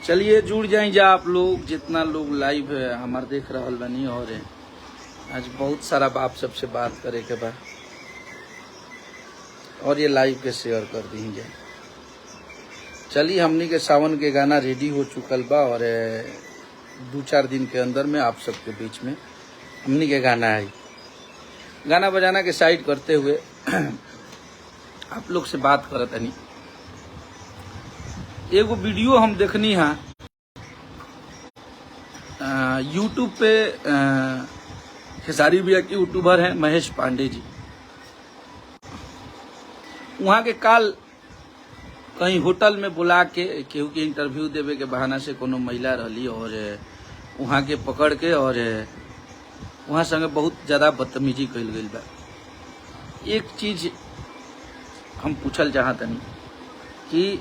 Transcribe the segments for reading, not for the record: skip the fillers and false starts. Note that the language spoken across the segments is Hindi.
चलिए जुड़ जाए जा आप लोग, जितना लोग लाइव है हमारे देख रहा बनी हो रहे। आज बहुत सारा बाप सबसे बात करे के बाद और ये लाइव के शेयर कर दी जाए। चलिए हमनी के सावन के गाना रेडी हो चुकल बा और 2-4 दिन के अंदर में आप सबके बीच में हमनी के गाना है। गाना बजाना के साइड करते हुए आप लोग से बात करत हनी। एगो वीडियो हम देखनी है यूट्यूब पे। खेसारी भैया के यूट्यूबर हैं महेश पांडे जी। वहाँ के काल कहीं होटल में बुला के केहू के इंटरव्यू देवे के बहाना से कोनो महिला रही और वहाँ के पकड़ के और वहाँ संगे बहुत ज़्यादा बदतमीजी कल गई बा। एक चीज हम पूछल चाहतनी कि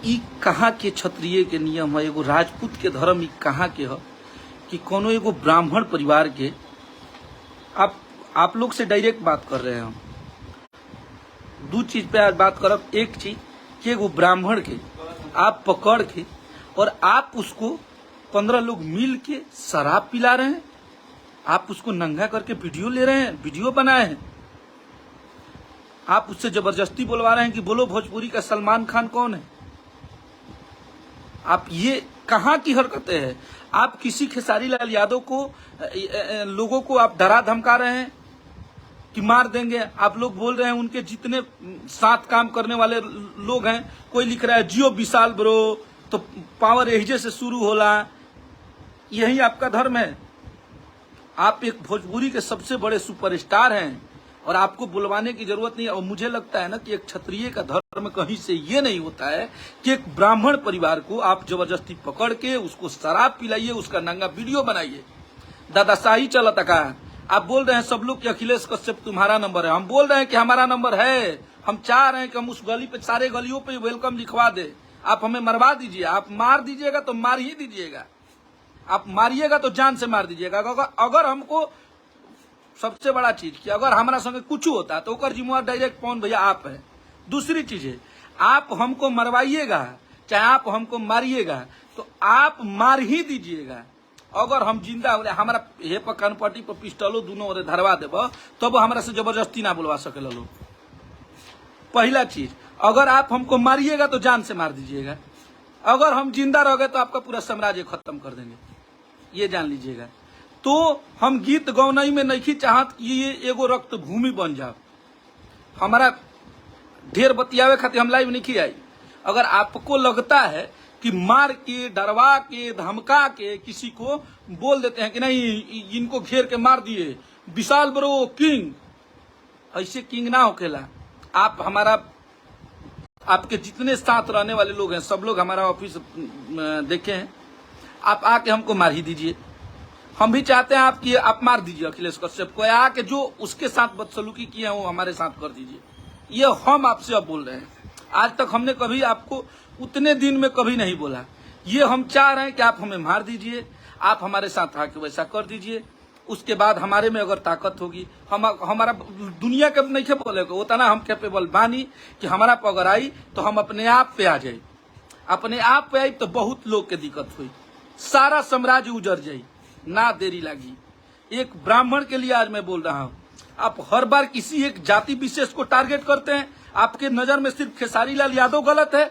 ई कहाँ के क्षत्रिय के नियम है, एगो राजपूत के धर्म ई कहाँ के है कि कोनो एगो ब्राह्मण परिवार के आप लोग से डायरेक्ट बात कर रहे हैं। हम 2 चीज पे आज बात करब। एक चीज कि एगो ब्राह्मण के आप पकड़ के और आप उसको 15 लोग मिल के शराब पिला रहे हैं, आप उसको नंगा करके वीडियो ले रहे हैं, वीडियो बनाए हैं, आप उससे जबरदस्ती बुलवा रहे हैं कि बोलो भोजपुरी का सलमान खान कौन है। आप ये कहाँ की हरकतें हैं। आप किसी खेसारी लाल यादव को लोगों को आप डरा धमका रहे हैं कि मार देंगे। आप लोग बोल रहे हैं उनके जितने साथ काम करने वाले लोग हैं, कोई लिख रहा है जियो विशाल ब्रो, तो पावर एहिजे से शुरू होला। यही आपका धर्म है। आप एक भोजपुरी के सबसे बड़े सुपरस्टार हैं और आपको बुलवाने की जरूरत नहीं है। और मुझे लगता है ना कि एक क्षत्रिय का धर्म कहीं से ये नहीं होता है कि एक ब्राह्मण परिवार को आप जबरदस्ती पकड़ के उसको शराब पिलाइए, उसका नंगा वीडियो बनाइए। दादाशाही चलता का। आप बोल रहे हैं सब लोग कि अखिलेश कश्यप तुम्हारा नंबर है। हम बोल रहे हैं कि हमारा नंबर है। हम चाह रहे हैं कि हम उस गली पे सारे गलियों पे वेलकम लिखवा दे। आप हमें मरवा दीजिए। आप मार दीजिएगा तो मार ही दीजिएगा। आप मारिएगा तो जान से मार दीजिएगा। अगर हमको सबसे बड़ा चीज कि अगर हमारा संगे कुछ होता तो ओकर जिम्मेवार डायरेक्ट कौन भैया आप है। दूसरी चीज है आप हमको मरवाइएगा चाहे आप हमको मारिएगा तो आप मार ही दीजिएगा। अगर हम जिंदा हो हमारा हे पर कनपट्टी पर पिस्टलो दोनों ओरे धरवा देब तब हमारा से जबरदस्ती ना बुलवा सके लोग। पहला चीज अगर आप हमको मारिएगा तो जान से मार दीजिएगा। अगर हम जिंदा रह गए तो आपका पूरा साम्राज्य खत्म कर देंगे, ये जान लीजिएगा। तो हम गीत गौनई में नहीं चाहत कि ये एगो रक्त भूमि बन जाओ। हमारा ढेर बतियावे खातिर हम लाइव नहीं आई। अगर आपको लगता है कि मार के डरवा के धमका के किसी को बोल देते हैं कि नहीं इनको घेर के मार दिए विशाल ब्रो किंग, ऐसे किंग ना होकेला। आप हमारा आपके जितने साथ रहने वाले लोग हैं सब लोग हमारा ऑफिस देखे हैं। आप आके हमको मार ही दीजिए। हम भी चाहते हैं आपकी आप मार दीजिए अखिलेश कश्यप को। आके जो उसके साथ बदसलूकी किए हैं वो हमारे साथ कर दीजिए। ये हम आपसे अब बोल रहे हैं। आज तक हमने कभी आपको उतने दिन में कभी नहीं बोला। ये हम चाह रहे हैं कि आप हमें मार दीजिए, आप हमारे साथ आके वैसा कर दीजिए। उसके बाद हमारे में अगर ताकत होगी हमारा दुनिया के नहीं के बोलेगा उतना हम कैपेबल बानी कि हमारा पर अगर आई तो हम अपने आप पे आ जाए। अपने आप पे आई तो बहुत लोग के दिक्कत हुई, सारा साम्राज्य उजड़ जाये, ना देरी लगी। एक ब्राह्मण के लिए आज मैं बोल रहा हूं। आप हर बार किसी एक जाति विशेष को टारगेट करते हैं। आपके नजर में सिर्फ खेसारी लाल यादव गलत है।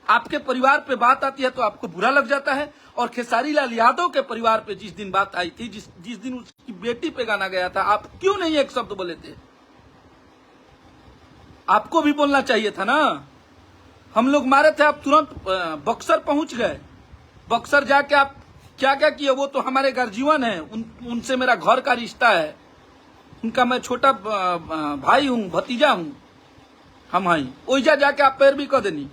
आपके परिवार पे बात आती है तो आपको बुरा लग जाता है। और खेसारी लाल यादव के परिवार पे जिस दिन बात आई थी, जिस दिन उसकी बेटी पे गाना गया था, आप क्यों नहीं एक शब्द बोले थे? आपको भी बोलना चाहिए था ना। हम लोग मारे थे, आप तुरंत बक्सर पहुंच गए। बक्सर जाके आप क्या क्या किए वो तो हमारे गर्जीवन है। उनसे मेरा घर का रिश्ता है। उनका मैं छोटा भाई हूं, भतीजा हूं। हम हैं ओइजा जाके आप पैर भी कर देनी।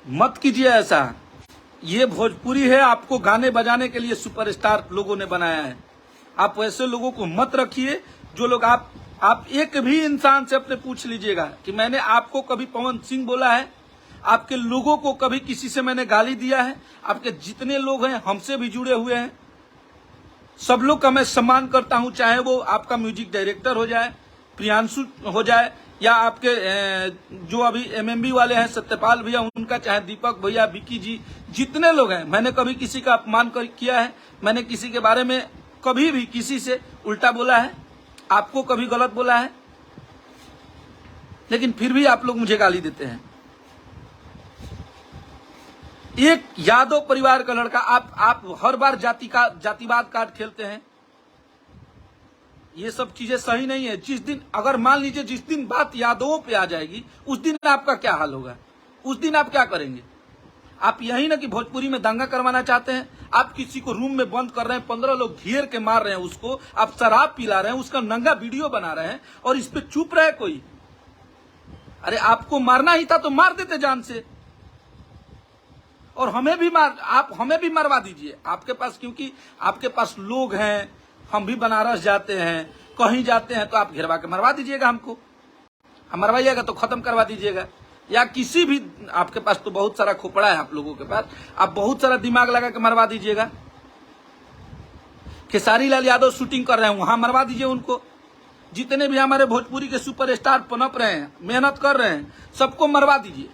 मत कीजिए ऐसा। ये भोजपुरी है। आपको गाने बजाने के लिए सुपरस्टार लोगों ने बनाया है। आप वैसे लोगों को मत रखिए जो लोग आप एक भी इंसान से अपने पूछ लीजिएगा कि मैंने आपको कभी पवन सिंह बोला है? आपके लोगों को कभी किसी से मैंने गाली दिया है? आपके जितने लोग हैं हमसे भी जुड़े हुए हैं, सब लोग का मैं सम्मान करता हूं। चाहे वो आपका म्यूजिक डायरेक्टर हो जाए, प्रियांशु हो जाए या आपके जो अभी एमएमबी वाले हैं सत्यपाल भैया उनका, चाहे दीपक भैया, विकी जी, जितने लोग हैं, मैंने कभी किसी का अपमान किया है? मैंने किसी के बारे में कभी भी किसी से उल्टा बोला है? आपको कभी गलत बोला है? लेकिन फिर भी आप लोग मुझे गाली देते हैं। एक यादव परिवार का लड़का, आप हर बार जातिवाद कार्ड खेलते हैं। ये सब चीजें सही नहीं है। जिस दिन, अगर मान लीजिए जिस दिन बात यादवों पे आ जाएगी, उस दिन आपका क्या हाल होगा? उस दिन आप क्या करेंगे? आप यही ना कि भोजपुरी में दंगा करवाना चाहते हैं। आप किसी को रूम में बंद कर रहे हैं, 15 लोग घेर के मार रहे हैं उसको, आप शराब पिला रहे हैं, उसका नंगा वीडियो बना रहे हैं और इस पे चुप रहे कोई। अरे आपको मारना ही था तो मार देते जान से, और हमें भी मरवा दीजिए आपके पास, क्योंकि आपके पास लोग हैं। हम भी बनारस जाते हैं, कहीं जाते हैं तो आप घेरवा के मरवा दीजिएगा हमको। हम मरवाइएगा तो खत्म करवा दीजिएगा। या किसी भी, आपके पास तो बहुत सारा खोपड़ा है आप लोगों के पास, आप बहुत सारा दिमाग लगा के मरवा दीजिएगा। खेसारी लाल यादव शूटिंग कर रहे हैं, वहां मरवा दीजिए उनको। जितने भी हमारे भोजपुरी के सुपरस्टार पनप रहे हैं, मेहनत कर रहे हैं, सबको मरवा दीजिए।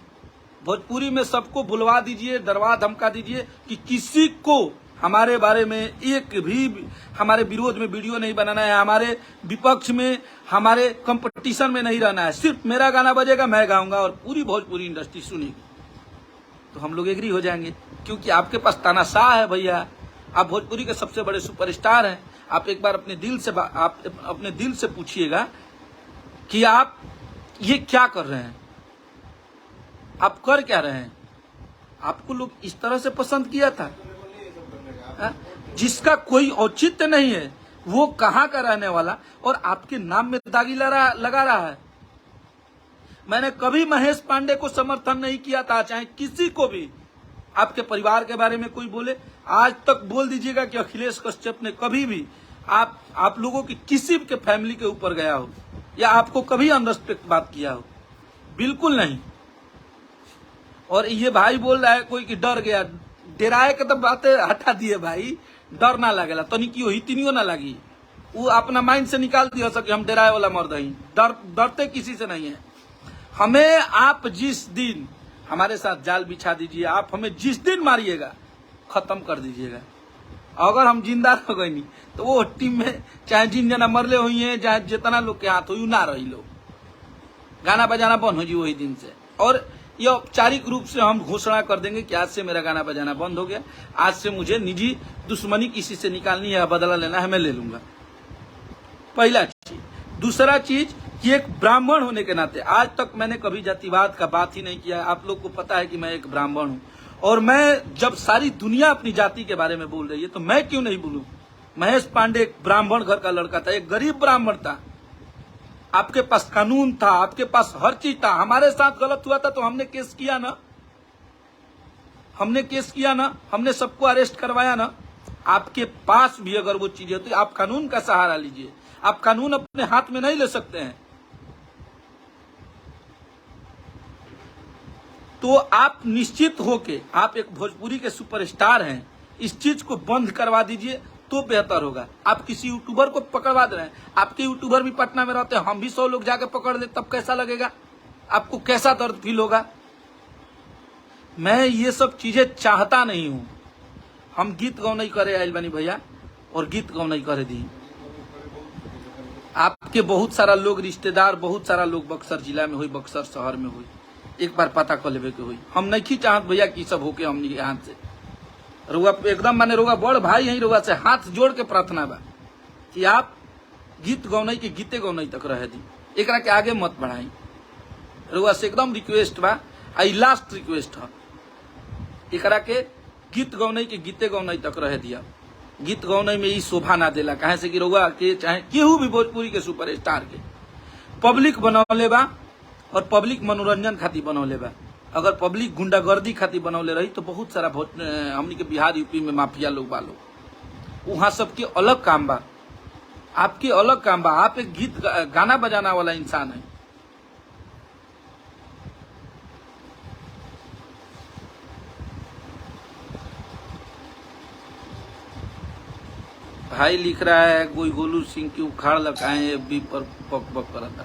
भोजपुरी में सबको बुलवा दीजिए, डरवा धमका दीजिए कि किसी को हमारे बारे में एक भी, हमारे विरोध में वीडियो नहीं बनाना है, हमारे विपक्ष में, हमारे कंपटीशन में नहीं रहना है। सिर्फ मेरा गाना बजेगा, मैं गाऊंगा और पूरी भोजपुरी इंडस्ट्री सुनेगी, तो हम लोग एग्री हो जाएंगे। क्योंकि आपके पास तानाशाह है भैया, आप भोजपुरी के सबसे बड़े सुपरस्टार हैं। आप एक बार अपने दिल से पूछिएगा कि आप ये क्या कर रहे हैं, आप कर क्या रहे हैं? आपको लोग इस तरह से पसंद किया था? जिसका कोई औचित्य नहीं है, वो कहाँ का रहने वाला, और आपके नाम में दागी लगा रहा है। मैंने कभी महेश पांडे को समर्थन नहीं किया था, चाहे किसी को भी। आपके परिवार के बारे में कोई बोले, आज तक बोल दीजिएगा कि अखिलेश कश्यप ने कभी भी आप लोगों की किसी के फैमिली के ऊपर गया हो या आपको कभी अनरेस्पेक्ट बात किया हो? बिल्कुल नहीं। और ये भाई बोल रहा है कोई कि डर गया, डराए के तो बातें हटा दिए भाई, डर ना लगेला तनिकियो हितनियो ना लगी। वो अपना माइंड से निकाल दिया सके हम डराए वाला मर्द ही, डरते किसी से नहीं है। हमें आप जिस दिन हमारे साथ जाल बिछा दीजिए, आप हमें जिस दिन मारिएगा खत्म कर दीजिएगा। अगर हम जिंदा रह गए नहीं तो वो टीम में चाहे जिन जना मरले हुई है, चाहे जितना लोग के हाथ हो ना रही लोग, गाना बजाना बंद हो जी वही दिन से। और ये औपचारिक रूप से हम घोषणा कर देंगे कि आज से मेरा गाना बजाना बंद हो गया, आज से मुझे निजी दुश्मनी किसी से निकालनी है, बदला लेना है, मैं ले लूंगा। पहला चीज। दूसरा चीज कि एक ब्राह्मण होने के नाते आज तक मैंने कभी जातिवाद का बात ही नहीं किया। आप लोग को पता है कि मैं एक ब्राह्मण हूं, और मैं जब सारी दुनिया अपनी जाति के बारे में बोल रही है तो मैं क्यों नहीं बोलूं? महेश पांडे एक ब्राह्मण घर का लड़का था, एक गरीब ब्राह्मण था। आपके पास कानून था, आपके पास हर चीज था। हमारे साथ गलत हुआ था तो हमने केस किया ना, हमने सबको अरेस्ट करवाया ना। आपके पास भी अगर वो चीजें होती, आप कानून का सहारा लीजिए। आप कानून अपने हाथ में नहीं ले सकते हैं। तो आप निश्चित होके, आप एक भोजपुरी के सुपरस्टार हैं, इस चीज को बंद करवा दीजिए तो बेहतर होगा। आप किसी यूट्यूबर को पकड़वा दे रहे हैं, आपके यूट्यूबर भी पटना में रहते हैं, हम भी 100 लोग जाके पकड़ ले, तब कैसा लगेगा? आपको कैसा दर्द फील होगा? मैं ये सब चीजें चाहता नहीं हूं। हम गीत गाँव नहीं करे आइल बनी भैया, और गीत गाँव नहीं करे दी। आपके बहुत सारा लोग रिश्तेदार, बहुत सारा लोग बक्सर जिला में हुई, बक्सर शहर में हुई, एक बार पता कर लेवे के हुई। हम नहीं चाहत भैया कि सब होके हमनी के हाथ से रुआ एकदम माने रुआ बड़ भाई यही रुआ से हाथ जोड़ के प्रार्थना बा कि आप गीत गौनई के गीते गौनई तक रह दी, एकरा के आगे मत बढ़ाई। रुआ से एकदम रिक्वेस्ट बा, आई लास्ट रिक्वेस्ट है, एकरा के गीत गौनई के गीते गौनई तक रह दिया। गीत गौनई में ई शोभा ना देला, कहे से कि रुआ के चाहे केहू भी भोजपुरी के सुपरस्टार के पब्लिक बनौले बा और पब्लिक मनोरंजन खातिर बनौले बा। अगर पब्लिक गुंडागर्दी खातिर बनौले रही तो बहुत सारा हमनी के बिहार यूपी में माफिया लोग बा लोग, वहां सबके अलग काम बा, आपके अलग काम बा। आप एक गीत गाना बजाना वाला इंसान है। भाई लिख रहा है कोई गोलू सिंह की उखाड़ लगाए भी पर बक बक करता।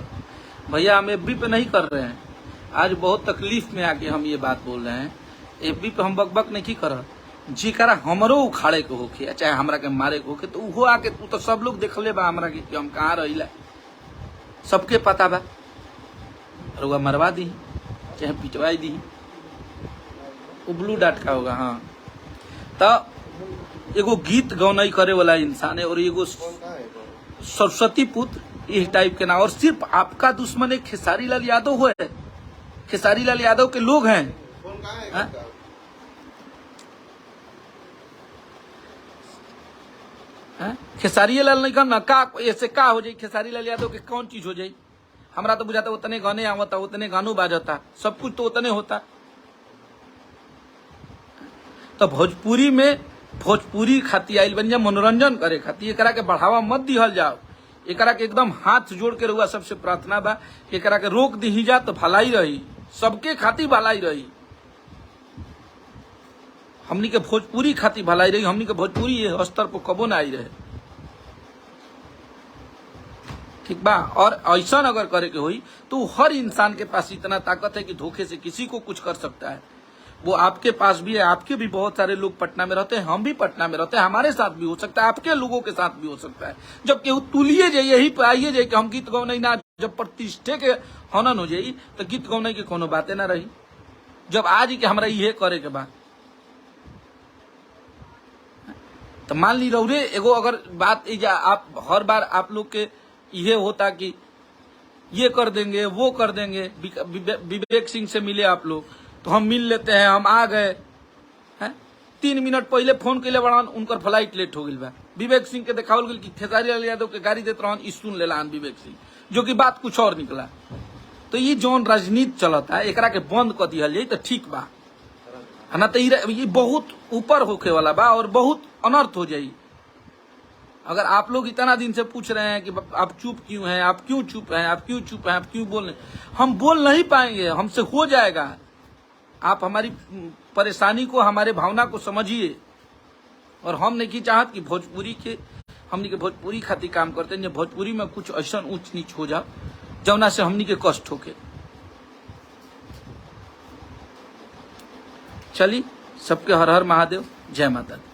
भैया हम एफबी पे नहीं कर रहे हैं, आज बहुत तकलीफ में आके हम ये बात बोल रहे हैं। एफबी पे हम बकबक नहीं कर, जिकरा हमरो उखाड़े के होखे चाहे हमरा के मारे के होखे तो उहो आके तू तो सब लोग देखले बा हमरा के कि हम कहाँ रहिला, सबके पता बा। और वह मरवा दी चाहे पिटवाई दी, वो ब्लू डाट का होगा। हाँ तो एगो गीत गौनाई करे वाला इंसान है और एगो सरस्वती पुत्र इस टाइप के ना, और सिर्फ आपका दुश्मन एक खेसारी लाल यादव हो है, खेसारी लाल यादव के लोग हैं। खेसारी लाल नहीं करना का ऐसे का हो जाए, खेसारी लाल यादव के कौन चीज हो जाए? हमरा तो बुझाता उतने गाने आवता, उतने गानों बाजता, सब कुछ तो उतने होता। तो भोजपुरी में भोजपुरी खाती आइल बन जा मनोरंजन करे खाती, एकरा के बढ़ावा मत दिहल जाओ। एकरा के एकदम हाथ जोड़ के रहुआ सबसे प्रार्थना बा, एकरा के रोक दी जा तो भलाई रही, सबके खाती भलाई रही, हमनी के भोजपुरी खाती भलाई रही, हमनी के भोजपुरी ये स्तर पर कबो ना आई रहे। ठीक बा। और ऐसा अगर करे के हुई तो हर इंसान के पास इतना ताकत है कि धोखे से किसी को कुछ कर सकता है। वो आपके पास भी है, आपके भी बहुत सारे लोग पटना में रहते हैं, हम भी पटना में रहते हैं, हमारे साथ भी हो सकता है, आपके लोगों के साथ भी हो सकता है। जब केहू तुलिए जाइए यही पे आइए जाए कि हम गीत गौनाई ना, जब प्रतिष्ठे के हनन हो जाई तो गीत गौनाई की कोनो बातें ना रही। जब आज के हमरा ये करे के बाद तो मान ली रहो रे एगो अगर बात आप हर बार आप लोग के ये होता कि ये कर देंगे वो कर देंगे, विवेक सिंह से मिले आप लोग तो हम मिल लेते हैं, हम आ गए हैं, 3 मिनट पहले फोन के लिए बड़ान उनकर फ्लाइट लेट हो गई बा। विवेक सिंह के देखावल गई कि खेसारी लाल यादव के गाड़ी देते रहन, सुन लेला विवेक सिंह, जो कि बात कुछ और निकला। तो ये जौन राजनीति चलता है एकरा के बंद कर दिया जाए तो ठीक बा, ना तो ये बहुत ऊपर होके वाला बा और बहुत अनर्थ हो जाये। अगर आप लोग इतना दिन से पूछ रहे हैं कि आप चुप क्यों हैं, आप क्यों चुप हैं, आप क्यों चुप हैं, आप क्यों बोल रहे, हम बोल नहीं पाएंगे, हमसे हो जाएगा। आप हमारी परेशानी को, हमारे भावना को समझिए। और हम नहीं चाहत कि भोजपुरी के हमनी के भोजपुरी खातिर काम करते हैं, भोजपुरी में कुछ ऐसा ऊंच नीच हो जाओ जौना से हमनी के कष्ट होके। चलिए, सबके हर हर महादेव, जय माता दी।